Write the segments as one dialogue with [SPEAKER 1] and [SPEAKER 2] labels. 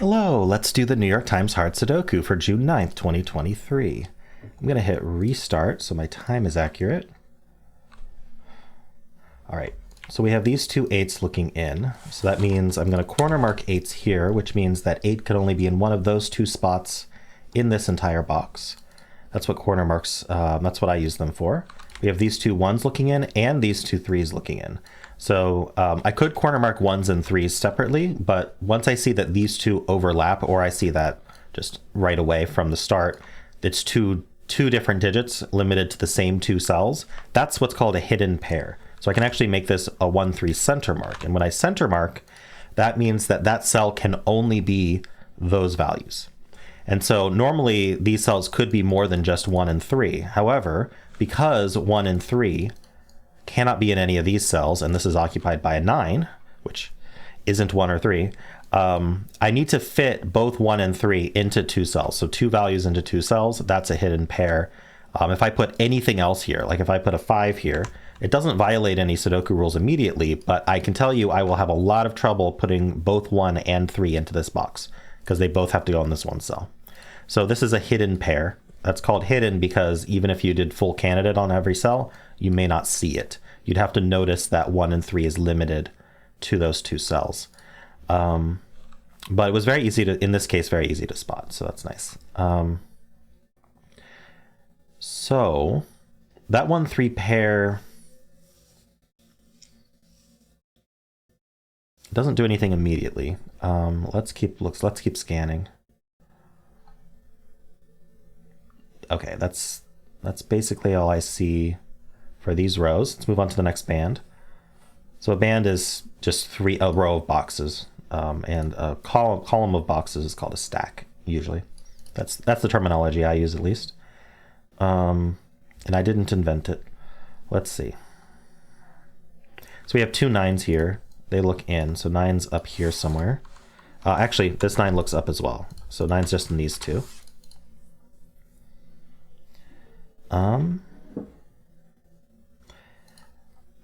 [SPEAKER 1] Hello, let's do the New York Times Hard Sudoku for June 9th, 2023. I'm going to hit restart so my time is accurate. All right, so we have these two 8s looking in. So that means I'm going to corner mark 8s here, which means that 8 could only be in one of those two spots in this entire box. That's what corner marks, that's what I use them for. We have these two 1s looking in and these two 3s looking in. So I could corner mark 1s and 3s separately, but once I see that these two overlap, or I see that just right away from the start, it's two different digits limited to the same two cells, that's what's called a hidden pair. So I can actually make this a 1-3 center mark. And when I center mark, that means that that cell can only be those values. And so normally these cells could be more than just 1 and 3. However, because 1 and 3 cannot be in any of these cells, and this is occupied by a 9, which isn't 1 or 3, I need to fit both 1 and 3 into two cells. So two values into two cells, that's a hidden pair. If I put anything else here, like if I put a 5 here, it doesn't violate any Sudoku rules immediately, but I can tell you I will have a lot of trouble putting both 1 and 3 into this box because they both have to go in this one cell. So this is a hidden pair. That's called hidden because even if you did full candidate on every cell, you may not see it. You'd have to notice that 1 and 3 is limited to those two cells. But it was very easy to, in this case, very easy to spot. So that's nice. So that 1-3 pair doesn't do anything immediately. Let's keep scanning. Okay, that's basically all I see for these rows. Let's move on to the next band. So a band is just a row of boxes, and a column of boxes is called a stack, usually. That's the terminology I use, at least. And I didn't invent it. Let's see. So we have two 9s here. They look in, so 9's up here somewhere. Actually, this 9 looks up as well. So 9's just in these two.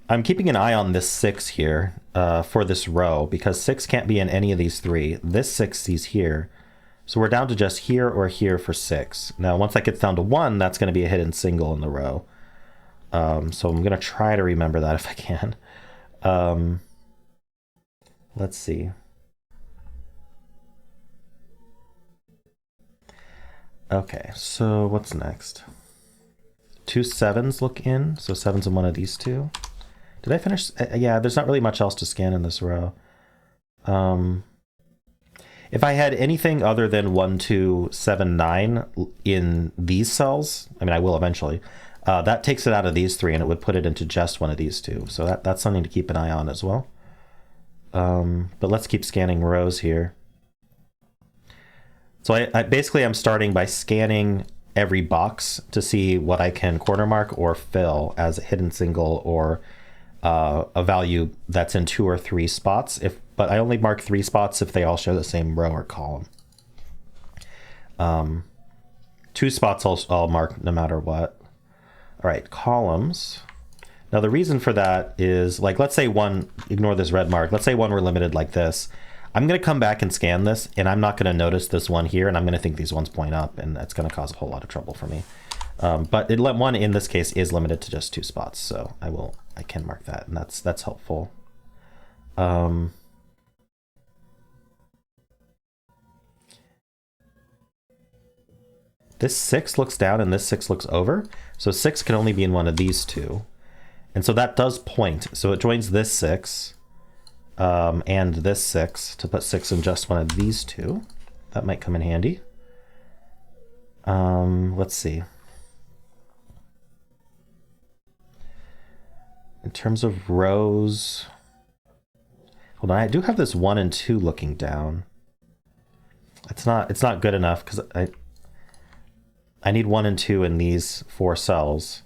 [SPEAKER 1] I'm keeping an eye on this 6 here for this row because 6 can't be in any of these 3. This 6 sees here. So we're down to just here or here for 6. Now, once that gets down to 1, that's going to be a hidden single in the row. So I'm going to try to remember that if I can. Let's see. Okay, so what's next? Two 7s look in, so 7's in one of these two. Did I finish? Yeah, there's not really much else to scan in this row. If I had anything other than 1, 2, 7, 9 in these cells, I mean, I will eventually, that takes it out of these 3 and it would put it into just one of these two. So that's something to keep an eye on as well. But let's keep scanning rows here. So I basically I'm starting by scanning every box to see what I can corner mark or fill as a hidden single or a value that's in 2 or 3 spots. But I only mark 3 spots if they all show the same row or column. 2 spots I'll mark no matter what. All right, columns. Now the reason for that is, like, let's say 1, ignore this red mark. Let's say 1 were limited like this. I'm going to come back and scan this, and I'm not going to notice this 1 here, and I'm going to think these ones point up, and that's going to cause a whole lot of trouble for me. But 1 in this case is limited to just 2 spots, so I can mark that, and that's helpful. This 6 looks down, and this 6 looks over, so 6 can only be in one of these two, and so that does point. So it joins this 6. And this 6 to put 6 in just one of these two. That might come in handy. Let's see. In terms of rows, hold on, I do have this 1 and 2 looking down. It's not good enough because I need 1 and 2 in these 4 cells.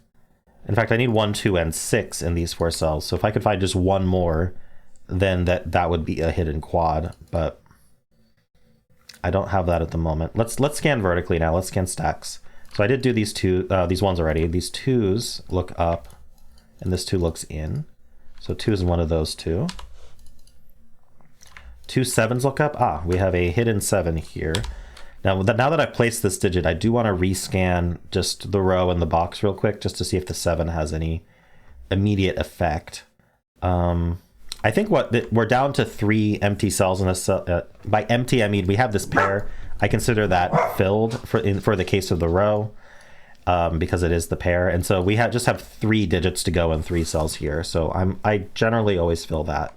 [SPEAKER 1] In fact, I need 1, 2, and 6 in these 4 cells. So if I could find just 1 more, then that would be a hidden quad, but I don't have that at the moment. Let's scan vertically now. Let's scan stacks. So I did do these 1s already. These 2s look up, and this 2 looks in. So 2 is in one of those two. Two 7s look up. Ah, we have a hidden 7 here. Now that I've placed this digit, I do want to rescan just the row and the box real quick just to see if the 7 has any immediate effect. I think we're down to 3 empty cells in this. By empty, I mean we have this pair. I consider that filled for the case of the row because it is the pair, and so we just have 3 digits to go in 3 cells here. So I generally always fill that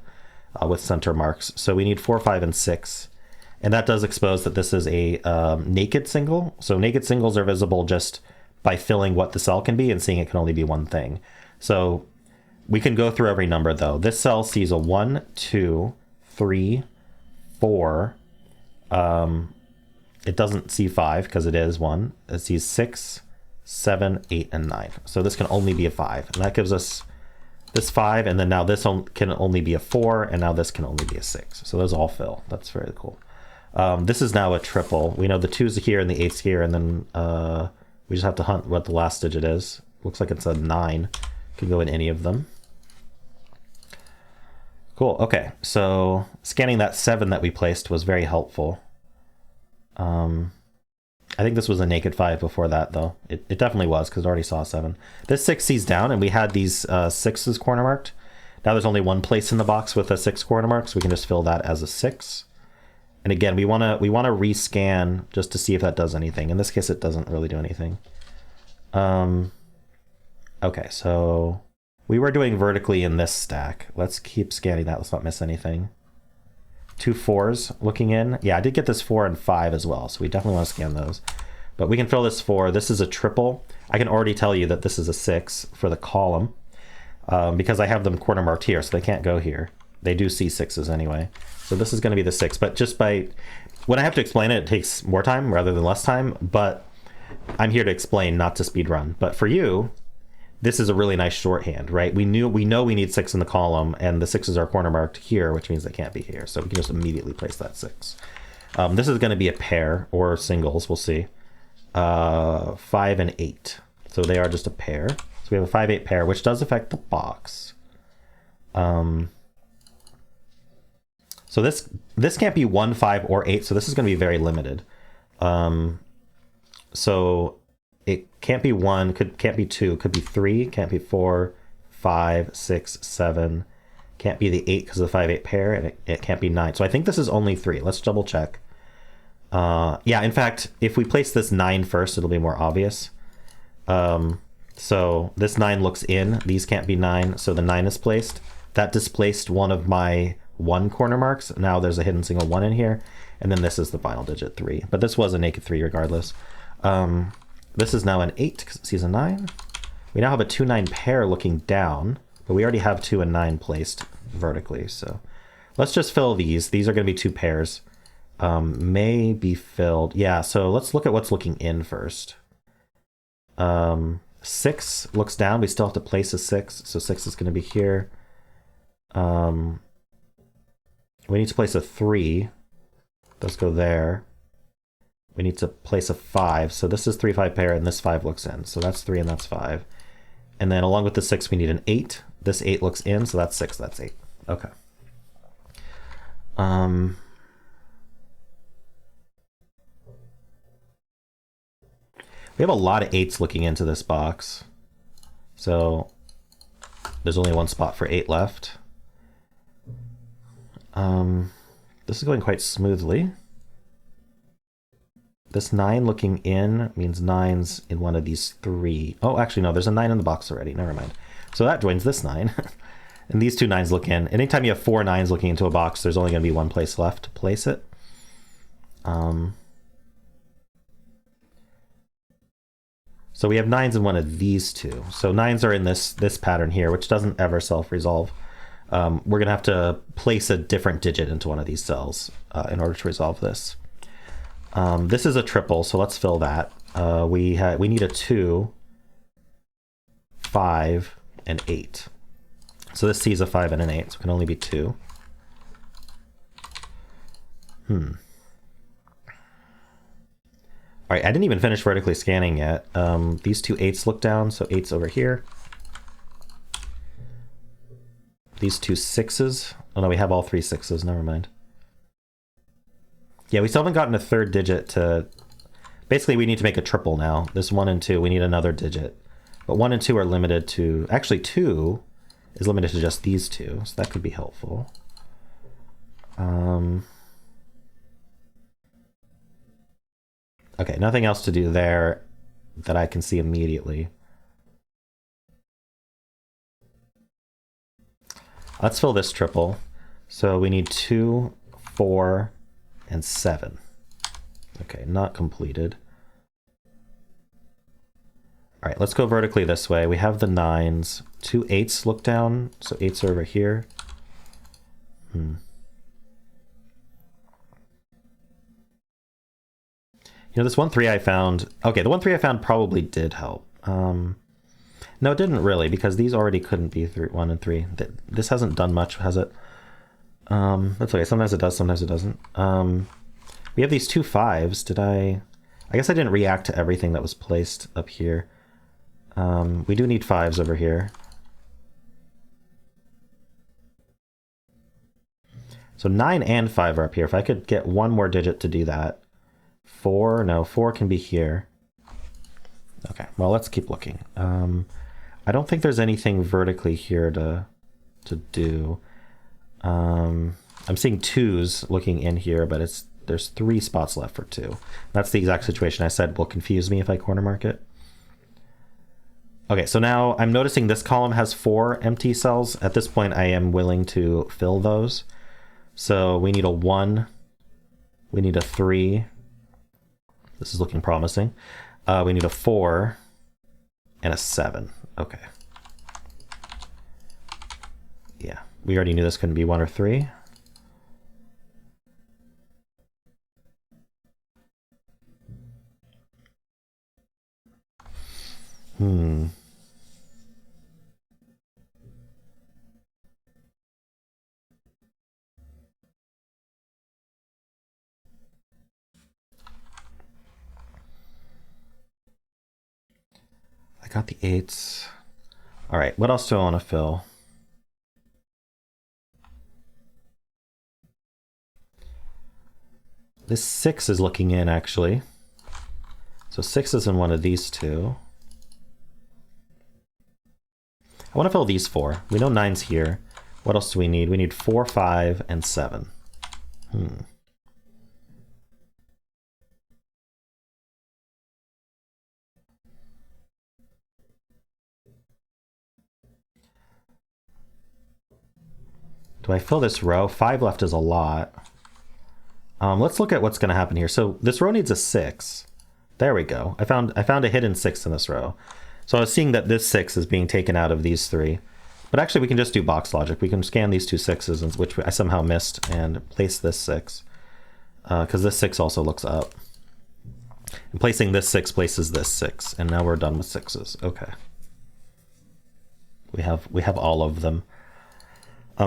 [SPEAKER 1] with center marks. So we need 4, 5, and 6, and that does expose that this is a naked single. So naked singles are visible just by filling what the cell can be and seeing it can only be one thing. So we can go through every number though. This cell sees a 1, 2, 3, 4. It doesn't see 5 because it is 1. It sees 6, 7, 8, and 9. So this can only be a 5. And that gives us this 5. And then now this can only be a 4. And now this can only be a 6. So those all fill. That's very cool. This is now a triple. We know the 2's here and the 8's here. And then we just have to hunt what the last digit is. Looks like it's a 9. Could go in any of them. Cool. Okay, so scanning that 7 that we placed was very helpful. I think this was a naked 5 before that, though. It definitely was, because it already saw a 7. This 6 sees down, and we had these 6s corner marked. Now there's only one place in the box with a 6 corner mark, so we can just fill that as a 6. And again, we want to rescan just to see if that does anything. In this case, it doesn't really do anything. Okay, so we were doing vertically in this stack. Let's keep scanning that. Let's not miss anything. 2 4s looking in. Yeah, I did get this 4 and 5 as well, so we definitely want to scan those. But we can fill this 4. This is a triple. I can already tell you that this is a 6 for the column because I have them corner marked here, so they can't go here. They do see 6s anyway. So this is going to be the 6. But just when I have to explain it, it takes more time rather than less time. But I'm here to explain, not to speed run. But for you, this is a really nice shorthand, right? We know we need 6 in the column, and the 6s are corner marked here, which means they can't be here. So we can just immediately place that 6. This is going to be a pair or singles. We'll see. 5 and 8. So they are just a pair. So we have a 5, 8 pair, which does affect the box. So this can't be 1, 5, or 8. So this is going to be very limited. So it can't be 1, can't be 2, could be 3, can't be 4, 5, 6, 7, can't be the 8 because of the 5, 8 pair, and it can't be 9. So I think this is only 3. Let's double check. Yeah, in fact, if we place this 9 first, it'll be more obvious. So this 9 looks in. These can't be 9, so the 9 is placed. That displaced one of my 1 corner marks. Now there's a hidden single 1 in here, and then this is the final digit 3. But this was a naked 3 regardless. This is now an 8 because it sees a 9. We now have a 2, 9 pair looking down, but we already have 2 and 9 placed vertically. So let's just fill these. These are going to be 2 pairs. May be filled. Yeah, so let's look at what's looking in first. 6 looks down. We still have to place a 6, so 6 is going to be here. We need to place a 3. Let's go there. We need to place a 5. So this is 3, 5 pair, and this 5 looks in. So that's 3 and that's 5. And then along with the 6, we need an 8. This 8 looks in, so that's 6, that's 8. Okay. We have a lot of 8s looking into this box. So there's only one spot for 8 left. This is going quite smoothly. This 9 looking in means 9's in one of these 3. Oh, actually, no, there's a 9 in the box already. Never mind. So that joins this 9. And these 2 9's look in. Anytime you have 4 9's looking into a box, there's only going to be one place left to place it. So we have 9's in one of these 2. So 9's are in this pattern here, which doesn't ever self-resolve. We're going to have to place a different digit into one of these cells in order to resolve this. This is a triple, so let's fill that. We need a 2, 5, and 8. So this sees a 5 and an 8, so it can only be 2. All right, I didn't even finish vertically scanning yet. These 2 8's look down, so 8's over here. These 2 6's. Oh no, we have all 3 6's, never mind. Yeah, we still haven't gotten a third digit to... Basically, we need to make a triple now. This 1 and 2, we need another digit. But 1 and 2 are limited to... Actually, 2 is limited to just these two, so that could be helpful. Okay, nothing else to do there that I can see immediately. Let's fill this triple. So we need 2, 4, and 7. Okay, not completed. All right, let's go vertically this way. We have the 9s. 2 8s look down, so 8s are over here. You know, this 1 3 I found... Okay, the 1 3 I found probably did help. No, it didn't really, because these already couldn't be 1 and 3. This hasn't done much, has it? That's okay. Sometimes it does, sometimes it doesn't. We have these 2 5s. Did I guess I didn't react to everything that was placed up here. We do need 5s over here. So 9 and 5 are up here. If I could get one more digit to do that. 4, no, 4 can be here. Okay, well, let's keep looking. I don't think there's anything vertically here to do. I'm seeing 2s looking in here, but there's 3 spots left for 2. That's the exact situation I said will confuse me if I corner mark it. Okay, so now I'm noticing this column has 4 empty cells. At this point, I am willing to fill those. So we need a 1. We need a 3. This is looking promising. We need a 4 and a 7. Okay. Yeah, we already knew this couldn't be 1 or 3. I got the 8s. All right, what else do I want to fill? This 6 is looking in, actually. So 6 is in one of these two. I want to fill these 4. We know 9's here. What else do we need? We need 4, 5, and 7. Do I fill this row? 5 left is a lot. Let's look at what's going to happen here. So this row needs a 6. There we go. I found a hidden 6 in this row. So I was seeing that this 6 is being taken out of these 3. But actually we can just do box logic. We can scan these 2 6s, which I somehow missed, and place this 6. Because this 6 also looks up. And placing this 6 places this 6. And now we're done with 6s. Okay. We have all of them.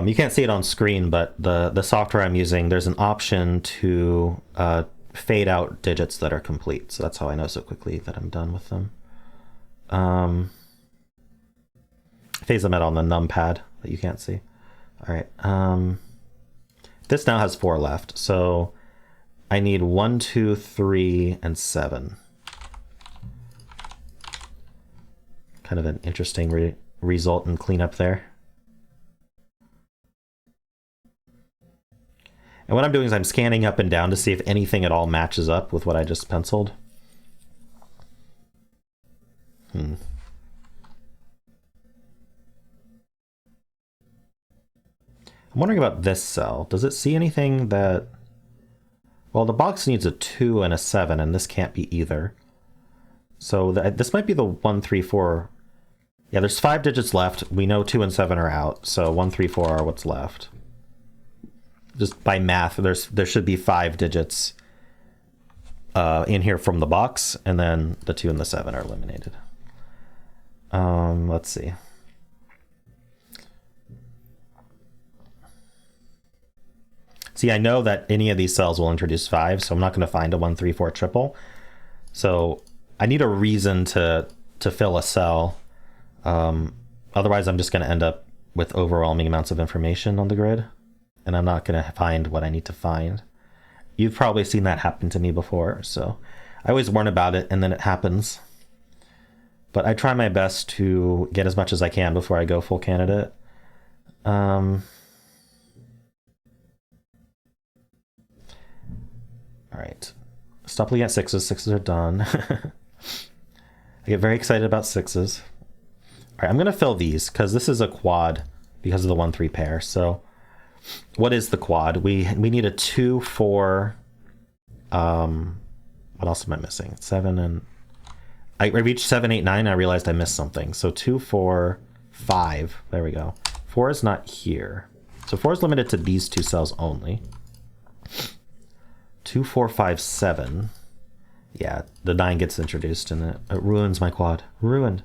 [SPEAKER 1] You can't see it on screen, but the software I'm using, there's an option to fade out digits that are complete. So that's how I know so quickly that I'm done with them. Phase them out on the numpad that you can't see. All right. This now has 4 left. So I need 1, 2, 3, and 7. Kind of an interesting result and cleanup there. And what I'm doing is I'm scanning up and down to see if anything at all matches up with what I just penciled. I'm wondering about this cell. Does it see anything that... Well, the box needs a 2 and a 7, and this can't be either. So this might be the 1, 3, 4. Yeah, there's 5 digits left. We know 2 and 7 are out, so 1, 3, 4 are what's left. Just by math, there should be 5 digits in here from the box, and then the 2 and the 7 are eliminated. Let's see. See, I know that any of these cells will introduce 5, so I'm not going to find a 1, 3, 4 triple. So I need a reason to fill a cell. Otherwise, I'm just going to end up with overwhelming amounts of information on the grid. And I'm not going to find what I need to find. You've probably seen that happen to me before, so I always warn about it and then it happens. But I try my best to get as much as I can before I go full candidate. All right. Stop looking at sixes. Sixes are done. I get very excited about sixes. All right, I'm going to fill these because this is a quad because of the 1-3 pair. So what is the quad? We need a 2, 4. What else am I missing? 7 and... I reached 7, 8, 9. I realized I missed something. So 2, 4, 5. There we go. 4 is not here. So 4 is limited to these two cells only. 2, 4, 5, 7. Yeah, the 9 gets introduced and it ruins my quad. Ruined.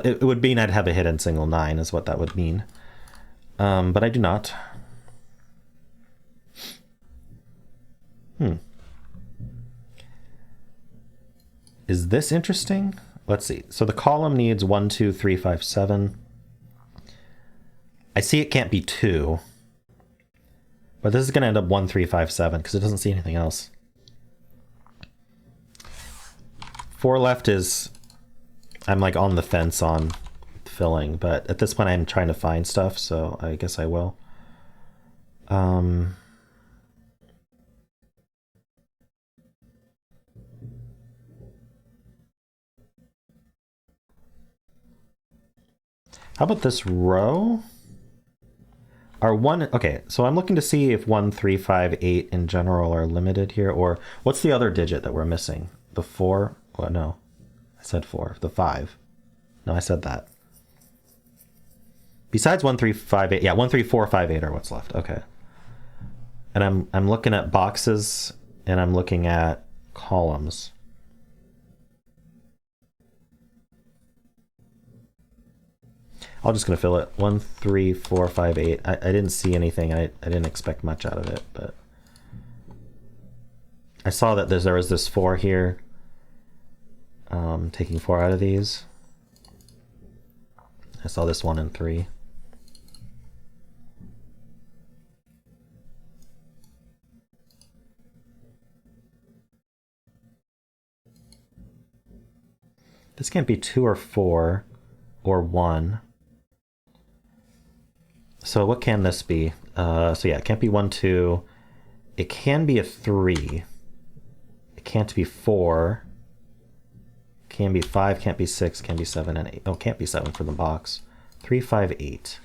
[SPEAKER 1] It would mean I'd have a hidden single 9 is what that would mean. But I do not. Is this interesting? Let's see. So the column needs 1, 2, 3, 5, 7. I see it can't be 2. But this is going to end up 1, 3, 5, 7 because it doesn't see anything else. 4 left is... I'm like on the fence on filling, but at this point I'm trying to find stuff, so I guess I will. How about this row? Okay, so I'm looking to see if 1, 3, 5, 8 in general are limited here, or what's the other digit that we're missing? The 4? Well, no, I said 4. The 5. No, I said that. Besides 1, 3, 5, 8, yeah, 1, 3, 4, 5, 8 are what's left. Okay. And I'm looking at boxes and I'm looking at columns. I'm just gonna fill it. 1, 3, 4, 5, 8. I didn't see anything. I didn't expect much out of it, but I saw that there was this 4 here. Taking 4 out of these. I saw this 1 and 3. This can't be 2 or 4 or 1. So what can this be? So yeah, it can't be 1, 2. It can be a 3. It can't be 4. Can be 5, can't be 6, can be 7 and 8. Oh, can't be 7 for the box. 3, 5, 8.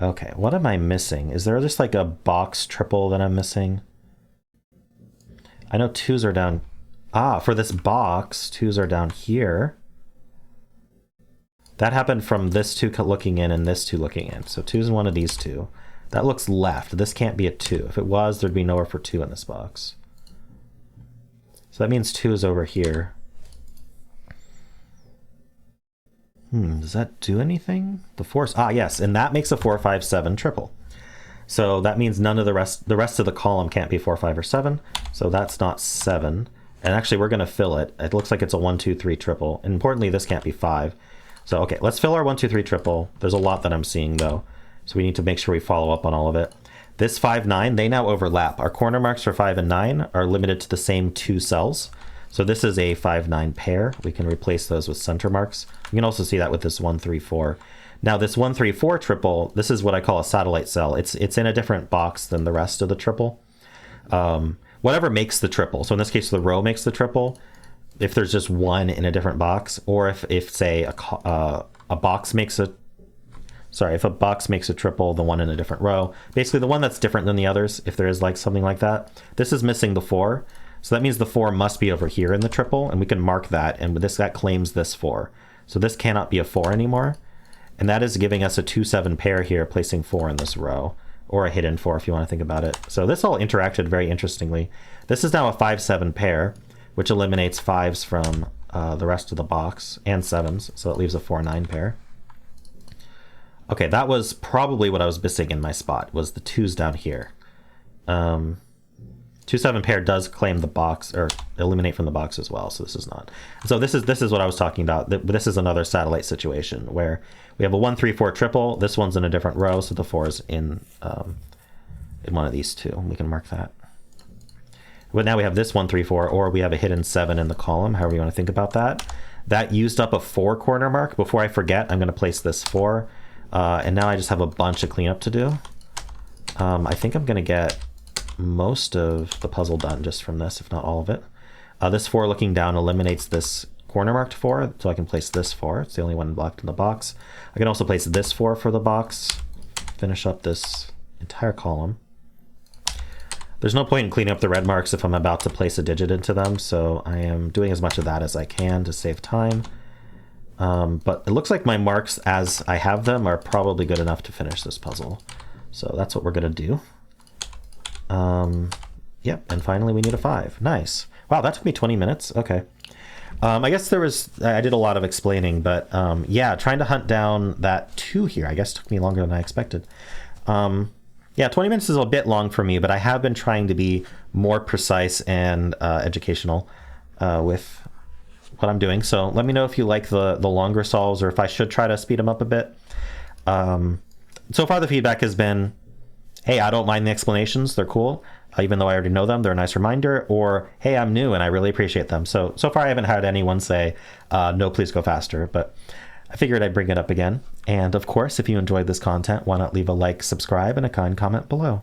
[SPEAKER 1] Okay, what am I missing? Is there just like a box triple that I'm missing? I know 2s are down. Ah, for this box, 2s are down here. That happened from this 2 looking in and this 2 looking in. So 2's in one of these 2. That looks left. This can't be a 2. If it was, there'd be nowhere for 2 in this box. So that means 2 is over here. Does that do anything? The 4's, yes, and that makes a 4, 5, 7 triple. So that means none of the rest of the column can't be 4, 5, or 7. So that's not 7. And actually we're gonna fill it. It looks like it's a 1, 2, 3 triple. And importantly, this can't be 5. So okay, let's fill our 1, 2, 3 triple. There's a lot that I'm seeing though. So we need to make sure we follow up on all of it. This 5, 9, they now overlap. Our corner marks for 5 and 9 are limited to the same 2 cells. So this is a 5, 9 pair. We can replace those with center marks. You can also see that with this 1, 3, 4. Now this 1, 3, 4 triple, this is what I call a satellite cell. It's in a different box than the rest of the triple. Whatever makes the triple. So in this case, the row makes the triple. If there's just one in a different box, or if say a box makes a if a box makes a triple, the one in a different row, basically the one that's different than the others, if there is like something like that. This is missing the 4, so that means the 4 must be over here in the triple, and we can mark that, and that claims this 4. So this cannot be a 4 anymore, and that is giving us a 2, 7 pair here, placing 4 in this row, or a hidden 4 if you want to think about it. So this all interacted very interestingly. This is now a 5, 7 pair, which eliminates 5s from the rest of the box, and 7s, so it leaves a 4, 9 pair. Okay, that was probably what I was missing in my spot, was the 2s down here. 2, 7 pair does claim the box, or eliminate from the box as well, so this is not. So this is what I was talking about. This is another satellite situation where we have a 1, 3, 4 triple. This one's in a different row, so the 4 is in in one of these two. We can mark that. But now we have this 1, 3, 4, or we have a hidden 7 in the column, however you want to think about that. That used up a 4 corner mark. Before I forget, I'm going to place this 4. And now I just have a bunch of cleanup to do. I think I'm going to get most of the puzzle done just from this, if not all of it. This 4 looking down eliminates this corner marked 4, so I can place this 4. It's the only one blocked in the box. I can also place this 4 for the box, finish up this entire column. There's no point in cleaning up the red marks if I'm about to place a digit into them, so I am doing as much of that as I can to save time. But it looks like my marks as I have them are probably good enough to finish this puzzle. So that's what we're going to do. Yep, and finally we need a 5. Nice. Wow, that took me 20 minutes. Okay. I guess I did a lot of explaining, but yeah, trying to hunt down that 2 here, I guess took me longer than I expected. Yeah, 20 minutes is a bit long for me, but I have been trying to be more precise and educational with what I'm doing. So let me know if you like the longer solves or if I should try to speed them up a bit. So far the feedback has been, hey, I don't mind the explanations. They're cool. Even though I already know them, they're a nice reminder. Or, hey, I'm new and I really appreciate them. So far I haven't had anyone say, no, please go faster. But I figured I'd bring it up again. And of course, if you enjoyed this content, why not leave a like, subscribe, and a kind comment below.